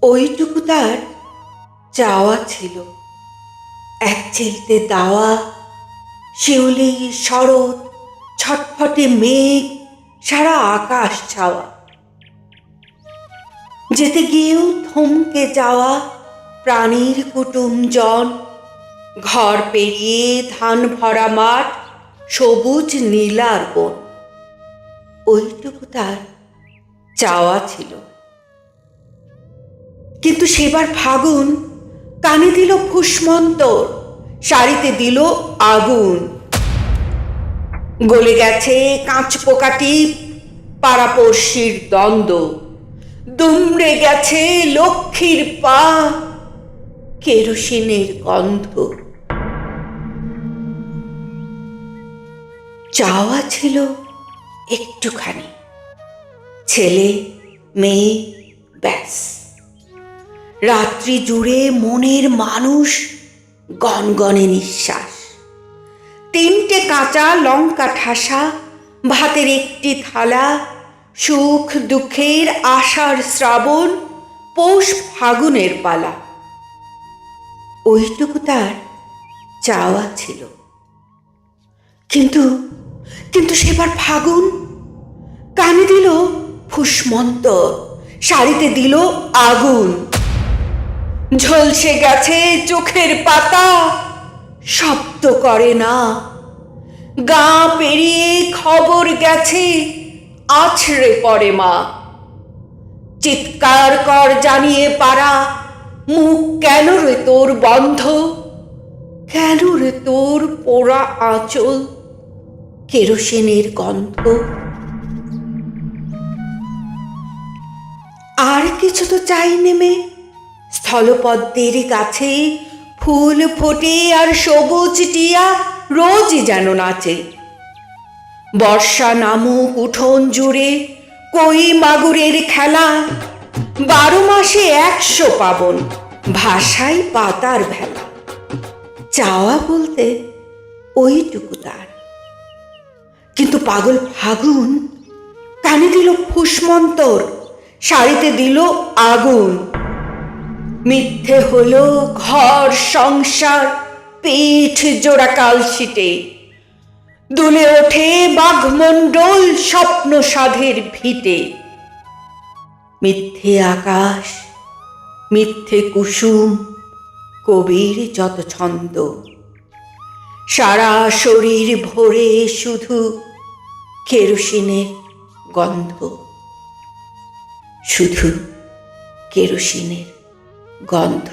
ওইটুকু তার চাওয়া ছিল। এক চিলতে দাওয়া, শিউলি, শরৎ, ছটফটে মেঘ, সারা আকাশ ছাওয়া। যেতে গিয়েও থমকে যাওয়া প্রাণীর কুটুমজন, ঘর পেরিয়ে ধান ভরা মাঠ, সবুজ নীলার বন। ওইটুকু তার চাওয়া ছিল। কিন্তু সেবার ফাগুন কানে দিল ফুসমন্তর, শাড়িতে দিল আগুন। গলে গেছে কাঁচ পোকাটি, পাড়াপড়শির দ্বন্দ্ব, দুমড়ে গেছে লক্ষ্মীর পা, কেরোসিনের গন্ধ। চাওয়া ছিল একটুখানি, ছেলে মেয়ে, ব্যাস। রাত্রি জুড়ে মনের মানুষ, গনগনে নিঃশ্বাস। 3টে কাঁচা লঙ্কা ঠাসা, ভাতের একটি থালা, সুখ দুঃখের আষাঢ় শ্রাবণ, পৌষ ফাগুনের পালা। ওইটুকু তার চাওয়া ছিল। কিন্তু কিন্তু সেবার ফাগুন কানে দিল ফুসমন্তর, শাড়িতে দিল আগুন। ঝলসে গেছে চোখের পাতা, শব্দ করে না। গা পেরিয়ে খবর গেছে, আছড়ে পড়ে মা। চিৎকার কর জানিয়ে পারা, মুখ কেন রে তোর বন্ধ? কেন রে তোর পোড়া আঁচল, কেরোসিনের গন্ধ? আর কিছু তো চাই নেমে, স্থলপদ্মের কাছে ফুল ফোটে আর সবুজ টিয়া রোজই যেন নাচে। বর্ষা নামুক উঠোন জুড়ে কই মাগুরের খেলা, 12 মাসে 100 পাবন, ভাষায় পাতার ভেলা। চাওয়া বলতে ওইটুকু তার। কিন্তু পাগল ফাগুন কানে দিল ফুসমন্তর, শাড়িতে দিল আগুন। মিথ্যে হলো ঘর সংসার, পিঠ জোড়া কালশিটে। দুলে ওঠে বাঘমণ্ডল, স্বপ্ন সাধের ভিটে। মিথ্যে আকাশ, মিথ্যে কুসুম, কবির যত ছন্দ। সারা শরীর ভরে শুধু কেরোসিনের গন্ধ, শুধু কেরোসিনের গন্ধ।